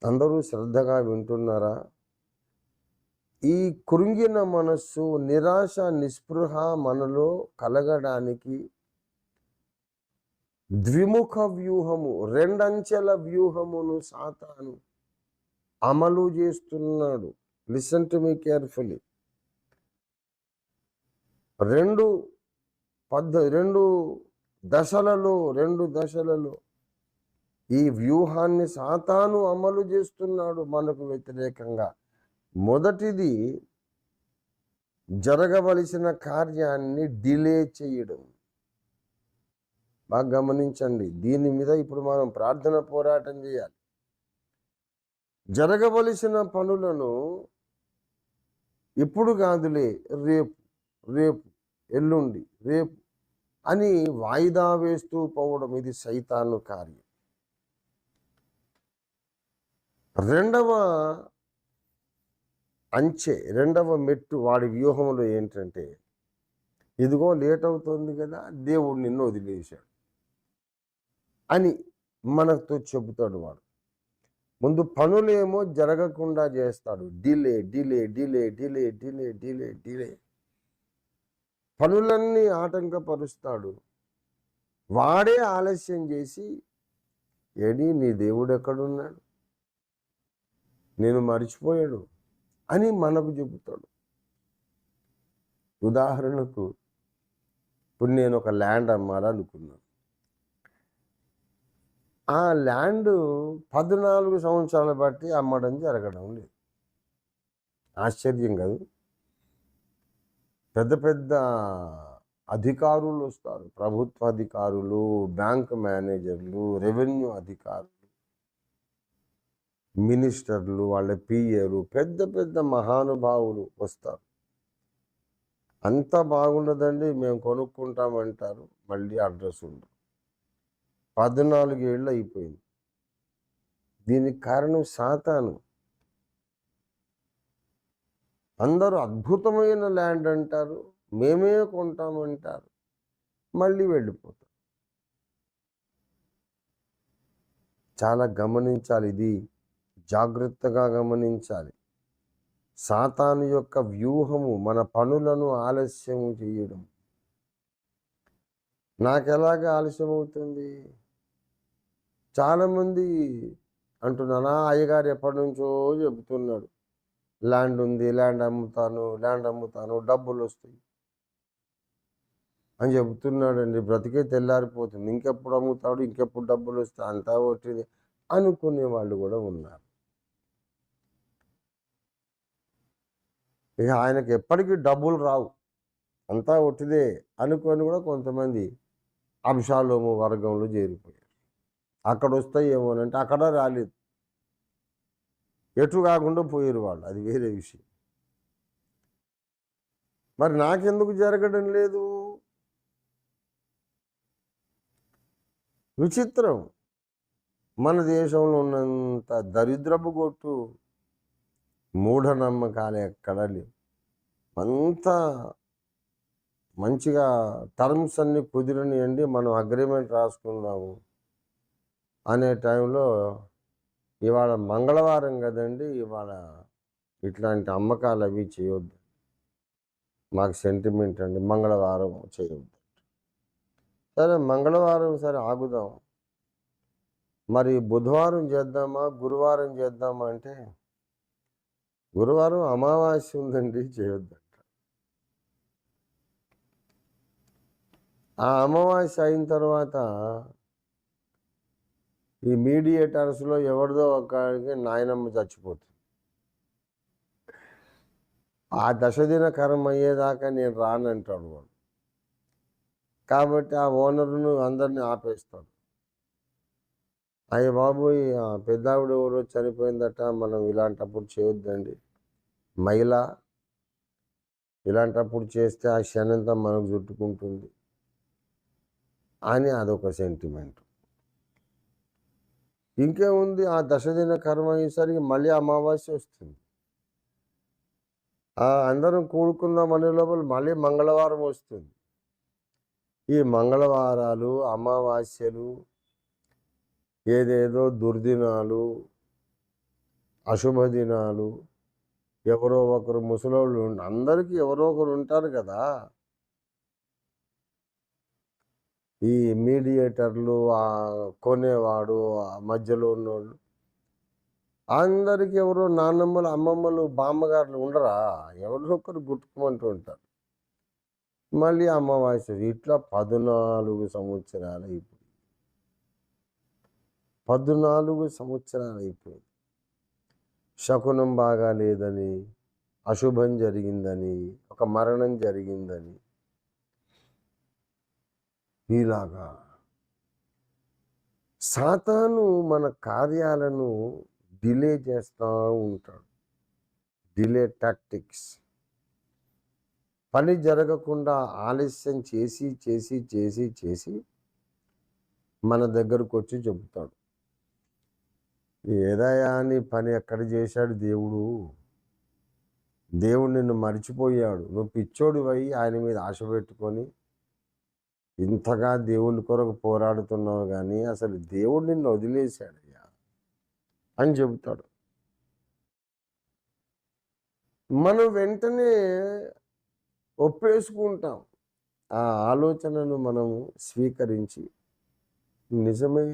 అందరూ శ్రద్ధగా వింటున్నారా? ఈ కృంగిన మనస్సు, నిరాశ, నిస్పృహ మనలో కలగడానికి ద్విముఖ వ్యూహము, రెండంచెల వ్యూహమును సాతాను అమలు చేస్తున్నాడు. Listen to me carefully. రెండు దశలలో ఈ వ్యూహాన్ని సాతాను అమలు చేస్తున్నాడు మనకు వ్యతిరేకంగా. మొదటిది, జరగవలసిన కార్యాన్ని డిలే చేయడం. బాగా గమనించండి. దీని మీద ఇప్పుడు మనం ప్రార్థన పోరాటం చేయాలి. జరగవలసిన పనులను ఇప్పుడు కాదులే, రేపు రేపు ఎల్లుండి రేపు అని వాయిదా వేస్తూ పోవడం, ఇది సైతాను కార్యం. రెండవ మెట్టు వాడి వ్యూహంలో ఏంటంటే, ఇదిగో లేట్ అవుతుంది కదా, దేవుడు నిన్ను వదిలేశాడు అని మనతో చెబుతాడు. వాడు ముందు పనులేమో జరగకుండా చేస్తాడు. Delay delay delay delay delay delay delay పనులన్నీ ఆటంకపరుస్తాడు. వాడే ఆలస్యం చేసి, ఏడి నీ దేవుడు ఎక్కడున్నాడు, నేను మర్చిపోయాడు అని మనకు చెబుతాడు. ఉదాహరణకు, ఇప్పుడు నేను ఒక ల్యాండ్ అమ్మాలనుకున్నాను. ఆ ల్యాండ్ 14 సంవత్సరాలు బట్టి అమ్మడం జరగడం లేదు. ఆశ్చర్యం కాదు? పెద్ద పెద్ద అధికారులు వస్తారు, ప్రభుత్వ అధికారులు, బ్యాంక్ మేనేజర్లు, రెవెన్యూ అధికారులు, మినిస్టర్లు, వాళ్ళ పిఏలు, పెద్ద పెద్ద మహానుభావులు వస్తారు. అంత బాగుండదండి, మేము కొనుక్కుంటామంటారు, మళ్ళీ అడ్రస్ ఉండదు. 14 ఏళ్ళు అయిపోయింది. దీనికి కారణం సాతాను. అందరూ అద్భుతమైన ల్యాండ్ అంటారు, మేమే కొంటామంటారు, మళ్ళీ వెళ్ళిపోతారు. చాలా గమనించాలి, ఇది జాగ్రత్తగా గమనించాలి. సాతాను యొక్క వ్యూహము మన పనులను ఆలస్యం చేయడం. నాకెలాగ ఆలస్యం అవుతుంది? చాలామంది అంటున్నాను, అయ్యగారు ఎప్పటి నుంచో చెబుతున్నాడు, ల్యాండ్ ఉంది, ల్యాండ్ అమ్ముతాను, డబ్బులు వస్తాయి అని చెబుతున్నాడండి. బ్రతికే తెల్లారిపోతుంది. ఇంకెప్పుడు అమ్ముతాడు, ఇంకెప్పుడు డబ్బులు వస్తాయి, అంతా ఒట్టిది అనుకునే వాళ్ళు కూడా ఉన్నారు. ఇక ఆయనకి ఎప్పటికీ డబ్బులు రావు, అంతా ఒట్టిదే అనుకొని కూడా కొంతమంది అబ్షాలోము వర్గంలో చేరిపోయారు. అక్కడ వస్తాయి ఏమోనంటే అక్కడ రాలేదు, ఎటు కాకుండా పోయారు వాళ్ళు, అది వేరే విషయం. మరి నాకెందుకు జరగడం లేదు? విచిత్రం. మన దేశంలో ఉన్నంత దరిద్రపు కొట్టు మూఢనమ్మకాలు ఎక్కడ లేవు. అంతా మంచిగా టర్మ్స్ అన్నీ కుదిరినాయండి, మనం అగ్రిమెంట్ రాసుకున్నాము అనే టైంలో, ఇవాళ మంగళవారం కదండి, ఇవాళ ఇట్లాంటి అమ్మకాలు అవి చేయొద్దు, మాకు సెంటిమెంట్ అండి, మంగళవారం చేయొద్దు. సరే మంగళవారం సరే ఆగుదాం, మరి బుధవారం చేద్దామా, గురువారం చేద్దామా అంటే, గురువారం అమావాస్య ఉందండి, చేయొద్దంట. ఆ అమావాస్య అయిన తర్వాత ఈ మీడియేటర్స్లో ఎవరిదో ఒకరికి నాయనమ్మ చచ్చిపోతుంది. ఆ దశదిన కర్మ అయ్యేదాకా నేను రానంటాడు వాడు. కాబట్టి ఆ ఓనర్ను అందరినీ ఆపేస్తాడు. అయ్య బాబోయ్, పెద్దావిడ ఎవరో చనిపోయిందట, మనం ఇలాంటప్పుడు చేయొద్దండి, మహిళ ఇలాంటప్పుడు చేస్తే ఆ క్షణంతా మనకు చుట్టుకుంటుంది అని అదొక సెంటిమెంట్. ఇంకేముంది, ఆ దశదిన కర్మ అయ్యేసరికి మళ్ళీ అమావాస్య వస్తుంది. అందరం కూడుకుందాం అనే లోపల మళ్ళీ మంగళవారం వస్తుంది. ఈ మంగళవారాలు, అమావాస్యలు, ఏదేదో దుర్దినాలు, అశుభ దినాలు, ఎవరో ఒకరు ముసలోళ్ళు అందరికీ ఎవరో ఒకరు ఉంటారు కదా! ఈ మీడియేటర్లు, కొనేవాడు, మధ్యలో ఉన్నోళ్ళు. అందరికి ఎవరో నాన్నమ్మలు, అమ్మమ్మలు, బామ్మగారులు ఉండరా? ఎవరో ఒకరు గుట్టుకుమంటూ ఉంటారు. మళ్ళీ అమావాస్య. ఇట్లా 14 సంవత్సరాలయిపోయింది. 14 సంవత్సరాలయిపోయింది. శకునం బాగా లేదని, అశుభం జరిగిందని, ఒక మరణం జరిగిందని, ఇలాగా సాతాను మన కార్యాలను డిలే చేస్తూ ఉంటాడు. Delay tactics. పని జరగకుండా ఆలస్యం చేసి చేసి చేసి చేసి మన దగ్గరకు వచ్చి చెబుతాడు, ఏదయ్యా నీ పని ఎక్కడ చేశాడు దేవుడు? దేవుడు నిన్ను మర్చిపోయాడు. నువ్వు పిచ్చోడివై ఆయన మీద ఆశ పెట్టుకొని ఇంతగా దేవుని కొరకు పోరాడుతున్నావు, కానీ అసలు దేవుడు నిన్ను వదిలేశాడయ్యా అని చెబుతాడు. మనం వెంటనే ఒప్పేసుకుంటాం. ఆ ఆలోచనను మనము స్వీకరించి, నిజమే,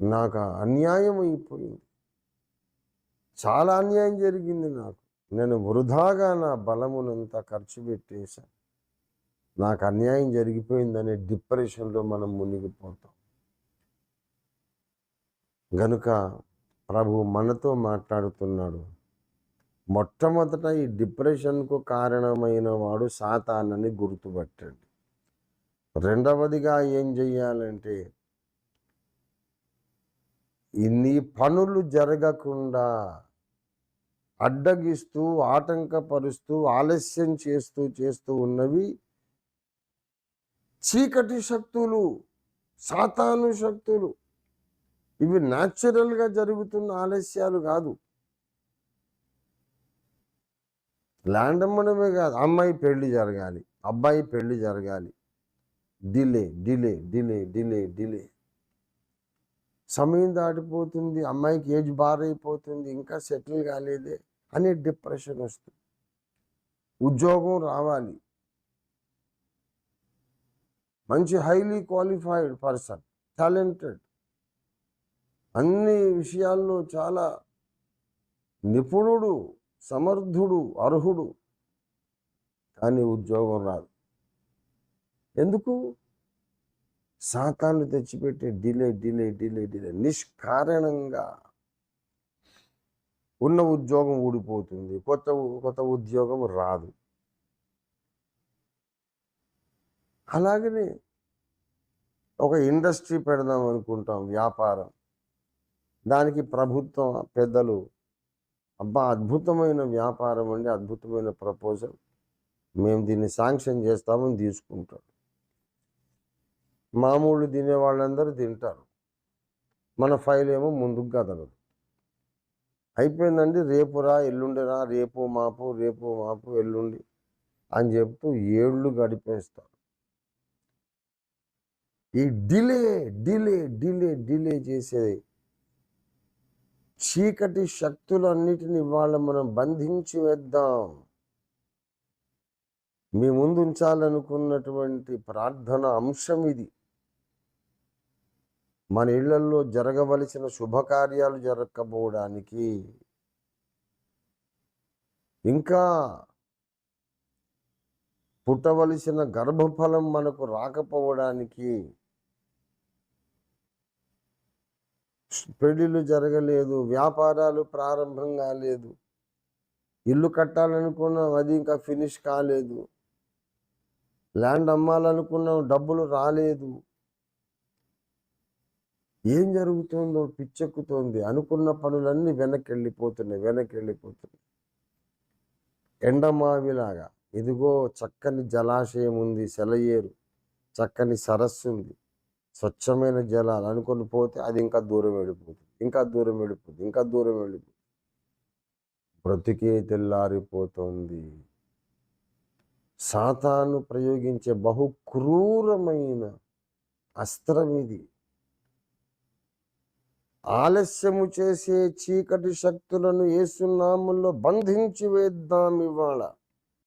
నాకు అన్యాయం అయిపోయింది, చాలా అన్యాయం జరిగింది నాకు, నేను వృధాగా నా బలమునంతా ఖర్చు పెట్టేశాను, నాకు అన్యాయం జరిగిపోయిందనే డిప్రెషన్లో మనం మునిగిపోతాం. గనుక ప్రభు మనతో మాట్లాడుతున్నాడు. మొట్టమొదట ఈ డిప్రెషన్కు కారణమైన వాడు సాతానని గుర్తుపట్టండి. రెండవదిగా ఏం చెయ్యాలంటే, నీ పనులు జరగకుండా అడ్డగిస్తూ, ఆటంకపరుస్తూ, ఆలస్యం చేస్తూ ఉన్నవి చీకటి శక్తులు, సాతాను శక్తులు. ఇవి న్యాచురల్గా జరుగుతున్న ఆలస్యాలు కాదు. ల్యాండ్ అమ్మడమే కాదు, అమ్మాయి పెళ్లి జరగాలి, అబ్బాయి పెళ్లి జరగాలి, delay delay delay delay delay. సమయం దాటిపోతుంది, అమ్మాయికి ఏజ్ బారైపోతుంది, ఇంకా సెటిల్ కాలేదే అనే డిప్రెషన్ వస్తుంది. ఉద్యోగం రావాలి, మంచి హైలీ క్వాలిఫైడ్ పర్సన్, టాలెంటెడ్, అన్ని విషయాల్లో చాలా నిపుణుడు, సమర్థుడు, అర్హుడు, కానీ ఉద్యోగం రాదు. ఎందుకు? సాతాను తెచ్చిపెట్టే డిలే డిలే డిలే డిలే. నిష్కారణంగా ఉన్న ఉద్యోగం ఊడిపోతుంది, కొత్త ఉద్యోగం రాదు. అలాగనే ఒక ఇండస్ట్రీ పెడదాం అనుకుంటాం, వ్యాపారం. దానికి ప్రభుత్వం పెద్దలు, అబ్బా అద్భుతమైన వ్యాపారం అండి, అద్భుతమైన ప్రపోజల్, మేము దీన్ని శాంక్షన్ చేస్తామని తీసుకుంటాం. మామూలు తినే వాళ్ళందరూ తింటారు, మన ఫైల్ ఏమో ముందుకు కదలదు. అయిపోయిందండి, రేపురా ఎల్లుండిరా, రేపు మాపు ఎల్లుండి అని చెప్తూ ఏళ్ళు గడిపేస్తారు. ఈ డిలే డిలే డిలే డిలే చేసే చీకటి శక్తులన్నిటిని ఇవాళ మనం బంధించి వేద్దాం. మీ ముందు ఉంచాలనుకున్నటువంటి ప్రార్థన అంశం ఇది. మన ఇళ్లలో జరగవలసిన శుభకార్యాలు జరగకపోవడానికి, ఇంకా పుట్టవలసిన గర్భఫలం మనకు రాకపోవడానికి, పెళ్ళిళ్ళు జరగలేదు, వ్యాపారాలు ప్రారంభం కాలేదు, ఇల్లు కట్టాలనుకున్నాం అది ఇంకా ఫినిష్ కాలేదు, ల్యాండ్ అమ్మాలనుకున్నాం డబ్బులు రాలేదు, ఏం జరుగుతుందో పిచ్చెక్కుతోంది, అనుకున్న పనులన్నీ వెనక్కి వెళ్ళిపోతున్నాయి. ఎండమావిలాగా ఇదిగో చక్కని జలాశయం ఉంది, సెలయేరు, చక్కని సరస్సు ఉంది, స్వచ్ఛమైన జలాలు అనుకొని పోతే అది ఇంకా దూరం వెళ్ళిపోతుంది. బ్రతికే తెల్లారిపోతుంది. సాతాను ప్రయోగించే బహు క్రూరమైన అస్త్రం ఇది. ఆలస్యము చేసే చీకటి శక్తులను యేసు నామములో బంధించి వేద్దాం ఇవాళ.